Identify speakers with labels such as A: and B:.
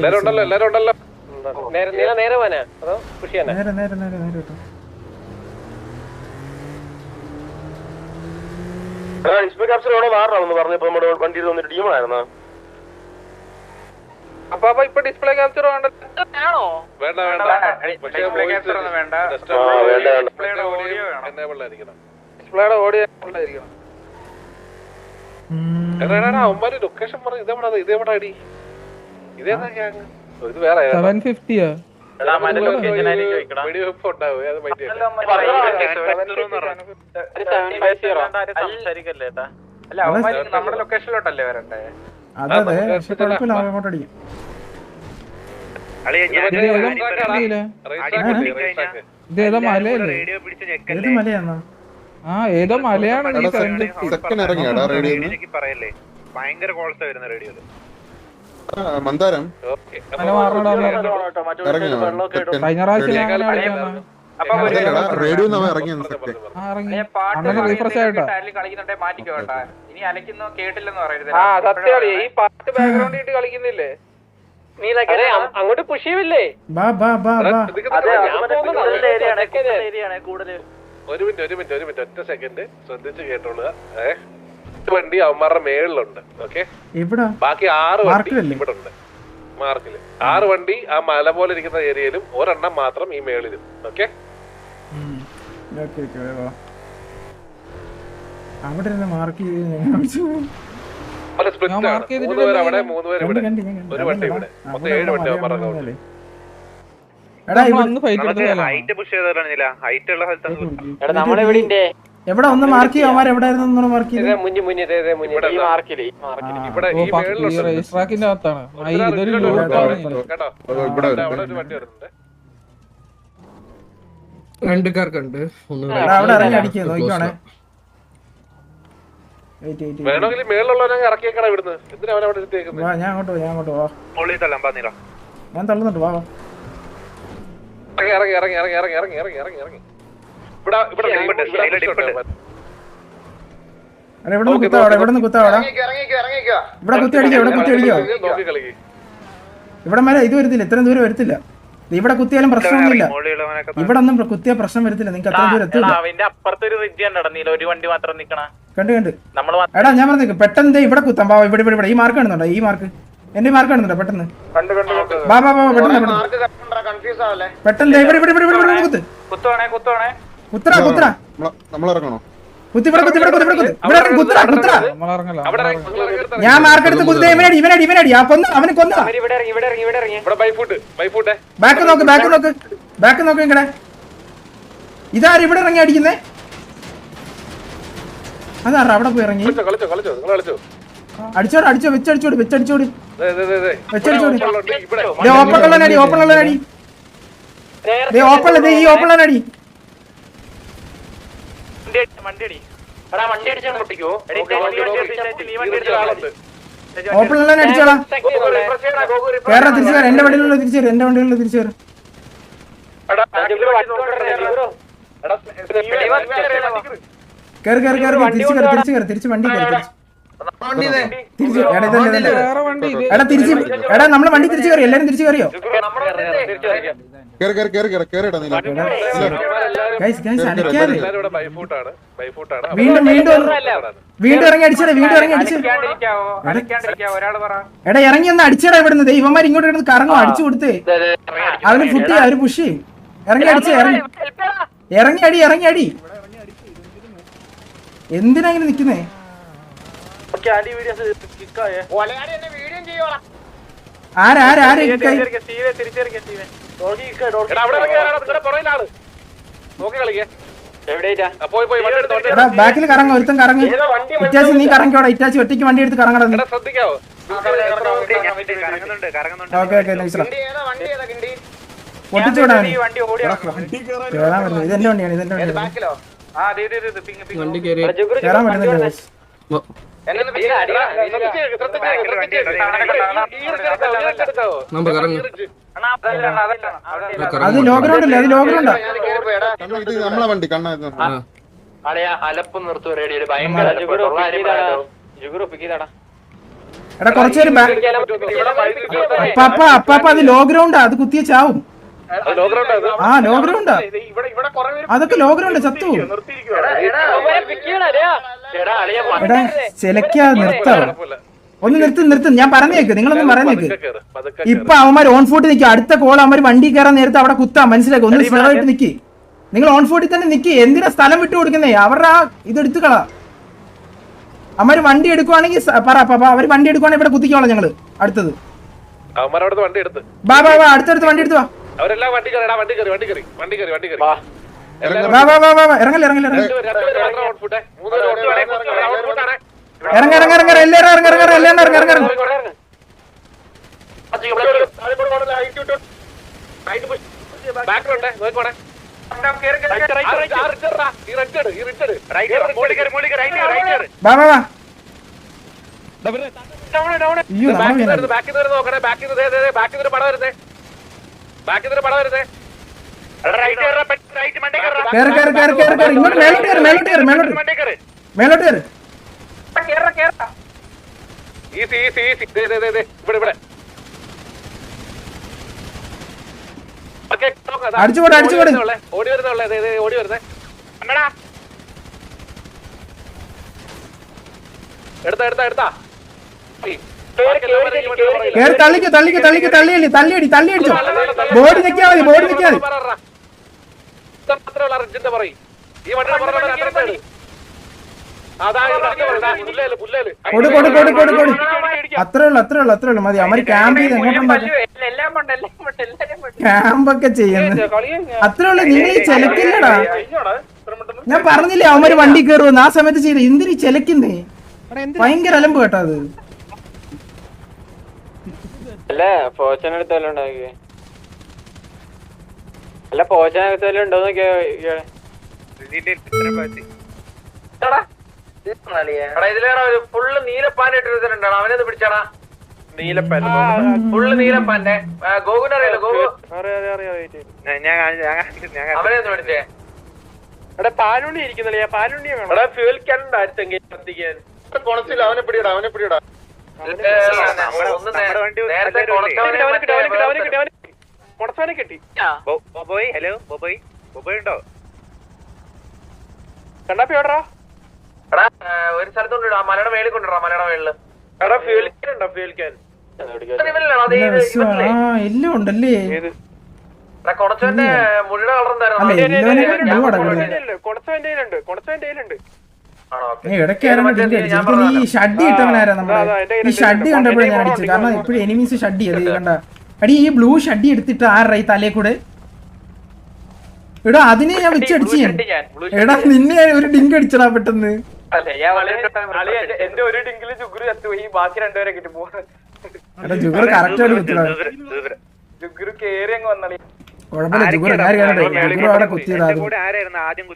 A: എല്ലാരും ഉണ്ടല്ലോ
B: നേരെ പോനാ അതോ കൃഷിയാനാ?
C: നേരെ കേട്ടോ.
D: ഡിസ്പ്ലേ ക്യാപ്ചർ എവിടെ മാറണമെന്ന് പറഞ്ഞപ്പോ നമ്മുടെ വണ്ടിയിൽ വന്നിട്ട് ടീമായിരുന്നു.
A: അപ്പൊ ഇപ്പൊ ഡിസ്പ്ലേ ക്യാപ്ചർ വേണ്ട
B: വേണ്ട ഡിസ്പ്ലേയുടെ ഓഡിയോ ആയിരിക്കണം.
A: അവന്മാര് ലൊക്കേഷൻ പറഞ്ഞു ഇതെവിടെ അടി ഇതേതാ ഗ്യാങ്? ഇത് വേറെ
C: 750
A: വെടിവെപ്പ് ഉണ്ടാവും അത് മൈൻഡ്
B: നമ്മുടെ ലൊക്കേഷനിലോട്ടല്ലേ വരണ്ടേ?
C: അതെ പക്ഷെ കുഴപ്പമില്ല, അങ്ങോട്ട് അടിക്കും. ഇതേതാ മലയല്ലേ? ഏത് മലയാണോ? ആ ഏതോ മലയാണ്.
B: ഭയങ്കര കോൾസ് വരുന്ന റേഡിയോ
D: മന്ദാരം
C: കഴിഞ്ഞ പ്രാവശ്യം
B: കളിക്കുന്നുണ്ടെ മാറ്റിക്കോട്ടാ. ഇനി അലക്കുന്നു കേട്ടില്ലെന്ന് പറയരുത്. ഈ പാട്ട് ബാക്ക്ഗ്രൗണ്ട് ഇട്ട് കളിക്കുന്നില്ലേ അങ്ങോട്ട് പുഷിയില്ലേ?
A: ഒരു മിനിറ്റ് ഒറ്റ സെക്കൻഡ് ശ്രദ്ധിച്ച് കേട്ടോളുക. വണ്ടി അവന്മാരുടെ മേളിലുണ്ട്. ഓക്കെ, ബാക്കി 6 വണ്ടി ഇവിടെ ഉണ്ട്. മാർക്കില് 6 വണ്ടി ആ മല പോലെ ഇരിക്കുന്ന ഏരിയയിലും ഒരെണ്ണം മാത്രം ഈ മേളിലും. ഓക്കെ,
C: അവിടെ മാർക്ക്
A: സ്പ്ലിറ്റ് ആണ്. 3 പേര് അവിടെ 3 പേര് ഇവിടെ, ഒരു വണ്ടി ഇവിടെ. മൊത്തം 7 വണ്ടി അവന്മാരുടെ.
C: എവിടെ ഒന്ന് മാർക്ക് ചെയ്യാൻ എവിടെയായിരുന്നു മാർക്ക് ചെയ്ത്? റേസ്ട്രാക്കിന്റെ അകത്താണ്.
E: രണ്ടുകാർക്കുണ്ട്.
C: അവിടെ ഇറങ്ങി അടിക്കുക നോക്കിക്കോണേ.
A: വേണമെങ്കിൽ മേളിലുള്ളവനെ ഇറക്കിയേക്കണ ഇവിടുന്ന്. എന്തിനാ അവനവിടെ എടുത്തേക്കുന്നത്?
C: ഞാൻ അങ്ങോട്ട് വാ. ഞാൻ തള്ളുന്നുണ്ട്. വാ
A: ഇറങ്ങി
C: ഇവിടെ കുത്താവട. ഇവിടെ കുത്തി അടിക്കോ. ഇവിടെ മേലെ ഇത് വരത്തില്ല, ഇത്രയും ദൂരം വരത്തില്ല. ഇവിടെ കുത്തിയാലും പ്രശ്നമൊന്നുമില്ല. ഇവിടെ ഒന്നും കുത്തിയ പ്രശ്നം വരത്തില്ല. നിങ്ങൾക്ക് അത്രയും ദൂരം എത്തില്ല. കണ്ട് എടാ ഞാൻ പറഞ്ഞു പെട്ടെന്ന് ഇവിടെ കുത്താം. ബാബാ ഇവിടെ ഈ മാർക്ക് കാണുന്നുണ്ടോ? ഈ മാർക്ക് എന്റെ മാർക്ക് കാണുന്നുണ്ടോ? പെട്ടെന്ന് ബാബാ പെട്ടെന്ന് ഇവിടെ കുത്തറ
D: നമ്മളിറങ്ങണോ?
C: ഞാൻ മാർക്കെടുത്ത് കുത്തി. ഇവനടി അവന് കൊന്ന. ബാക്ക് നോക്ക് ഇങ്ങടെ. ഇതാരും ഇവിടെ ഇറങ്ങി അടിക്കുന്നേ? അതാറാ അവിടെ പോയി ഇറങ്ങി. അടിച്ചോട് വെച്ചടിച്ചോട്. ഓപ്പണുള്ളനടി. ഈ ഓപ്പണുള്ളനടി. ഓപ്പണുള്ളവനെ അടിച്ചോളാം. കേരളം തിരിച്ചു കയറി. എന്റെ വണ്ടിയിലുള്ള തിരിച്ചു കയറി. തിരിച്ച് വണ്ടി എടാ നമ്മളെ വണ്ടി തിരിച്ചു കയറി. എല്ലാരും തിരിച്ചു കയറിയോ? വീണ്ടും ഇറങ്ങി അടിച്ചേ. എടാ ഇറങ്ങി ഒന്ന് അടിച്ചടാ. ഇവിടുന്ന് ദൈവന്മാർ ഇങ്ങോട്ട് കിടന്ന് കറങ്ങും. അടിച്ചു കൊടുത്തേ. അവന് ഫുട്ടി അവര് പുഷ് ചെയ്യും. ഇറങ്ങി അടി. എന്തിനാ ഇങ്ങനെ നിക്കുന്നേ? ആര് ബാക്കിൽ കറങ്ങ. ഒരുത്തൻ കറങ്ങി. ഇറ്റാച്ചി നീ കറങ്ങിക്കോടാ. ഇറ്റാച്ചി ഒറ്റയ്ക്ക് വണ്ടി എടുത്ത് കറങ്ങടാ. പൊട്ടിച്ചോടാ. കേറാൻ പറ്റുന്നു. ഇതെന്റെ വണ്ടിയാണ്. കേറാൻ പറ്റുന്നില്ല. അത് ലോഗ്രൗണ്ട് അല്ലേ? നമ്മളെ വണ്ടി
B: അലപ്പ് നിർത്തും.
C: എടാ കുറച്ചേരം അപ്പാപ്പ അത് ലോ ഗ്രൗണ്ടാ, അത് കുത്തിയ ചാവും. ആ ലോ ഗ്രൗണ്ടാ, അതൊക്കെ ലോ ഗ്രൗണ്ട് ചത്തു. എടാ ചിലക്കാ നിർത്താവോ, ഒന്ന് നിർത്തും. ഞാൻ പറഞ്ഞേക്ക്, നിങ്ങളൊന്നും പറഞ്ഞേക്ക്. ഇപ്പൊ അവന്മാർ ഓൺ ഫുട്ട് നിൽക്കുക. അടുത്ത കോൾ അവന്മാർ വണ്ടി കയറാൻ നേരത്തെ അവിടെ കുത്താം, മനസ്സിലാക്കും. ഒന്ന് സ്ഥിരമായിട്ട് നിക്കി, നിങ്ങൾ ഓൺ ഫുട്ടിൽ തന്നെ നിക്കി. എന്തിനാ സ്ഥലം വിട്ടു കൊടുക്കുന്നേ? അവരുടെ ആ ഇതെടുത്ത് കളാ. അവന്മാര് വണ്ടി എടുക്കുവാണെങ്കിൽ പറ പാപ്പ, അവര് വണ്ടി എടുക്കുവാണെങ്കിൽ ഇവിടെ കുത്തിക്കോളാം ഞങ്ങള്. അടുത്തത് ബാ അടുത്തടുത്ത് വണ്ടി എടുത്തു വാ. ഇറങ്ങല്ലേ എല്ലാരും മേലോട്ട് കയറി. അടിച്ചുകൂടെ
A: ഓടി വരുന്നേ എടുത്താ
C: തള്ളിയടിച്ചോ. ബോഡി നിക്കാ മതി. അത്രേ ഉള്ളു മതി. അവര് ക്യാമ്പ് ചെയ്ത് ക്യാമ്പൊക്കെ ചെയ്യുന്നത് അത്രേ ഉള്ളു. നിങ്ങൾ ഈ ചെലക്കില്ലടാ, ഞാൻ പറഞ്ഞില്ലേ അവന്മാര് വണ്ടി കയറുമെന്ന്. ആ സമയത്ത് ചെയ്ത് എന്തിനീ ചെലക്കുന്നേ? ഭയങ്കര അലമ്പ് കേട്ടോ അത്.
B: അല്ല പോച്ചൻ എടുത്തല്ലോ ഉണ്ടാക്കി, അല്ല പോച്ചൻ എടുത്തല്ലോ ഉണ്ടോ ഇതിലേറെ ഫുള്ള് നീലപ്പാൻ ഇട്ടിരുന്നുണ്ടോ? അവനത് പിടിച്ചാടാ. നീലപ്പാൻ ഫുള്ള് നീലപ്പാന്റെ ഗോകുനെ അറിയാലോ? ഗോകു അവനെ ഒന്ന് പിടിച്ചേ. എടാ പാലുണ്ണി ഇരിക്കുന്നില്ല, പാലുണ്ണിയെ വേണം. ഫ്യൂൽ ക്യാൻ ഉണ്ടായിരുന്നെങ്കിൽ കത്തിക്കാൻ. അവനെ പിടിയിടാ. കിട്ടി. ഹലോ ബോബോയ് ഉണ്ടോ? കണ്ണാപ്പി ഓടറാ. ഒരു സ്ഥലത്തോണ്ട് മലയുടെ മേളിൽ കൊണ്ടുവരാ. മലയുടെ മേളില് ഫ്യൂൽ ക്യാൻ ഉണ്ടോ? ഫ്യൂൽ ക്യാൻ
C: എല്ലാം ഉണ്ടല്ലേ?
B: കൊടച്ചവന്റെ മുഴുവൻ കളർ എന്തായിരുന്നു? കൊടച്ചവന്റെ
C: ഈ ഷഡ്ഡി ഇട്ടവനാരാ നമ്മുടെ? ഈ ഷഡ്ഡി കണ്ടപ്പോഴേ ഞാൻ അടിച്ചത്. കാരണം ഇപ്പഴും എനിമീസ് ഷഡ്ഡി അത് കണ്ട അടി. ഈ ബ്ലൂ ഷഡ്ഡി എടുത്തിട്ട് ആരുടെ ഈ തലേ കൂടെ എടാ അതിനെ ഞാൻ വെച്ചടിച്ചു. എടാ നിന്നെ ഒരു ഡിങ്ക് അടിച്ചടാ പെട്ടെന്ന്.
B: എന്റെ ഒരു ഡിങ്കില് ജുഗുരു ചത്തുപോയി, ബാക്കി രണ്ടുപേരെ കിട്ടി പോകുന്നത്.
C: എടാ ജുഗുർ കറക്റ്റ് ആയിട്ട് കുത്തിടാ.
B: ജുഗുരു കേറി അങ്ങ് വന്നളി.
C: കുഴപ്പമില്ല ജുഗുർ ജുഗുർ അവിടെ കുത്തിയതാ.
B: ആരായിരുന്നു ആദ്യം?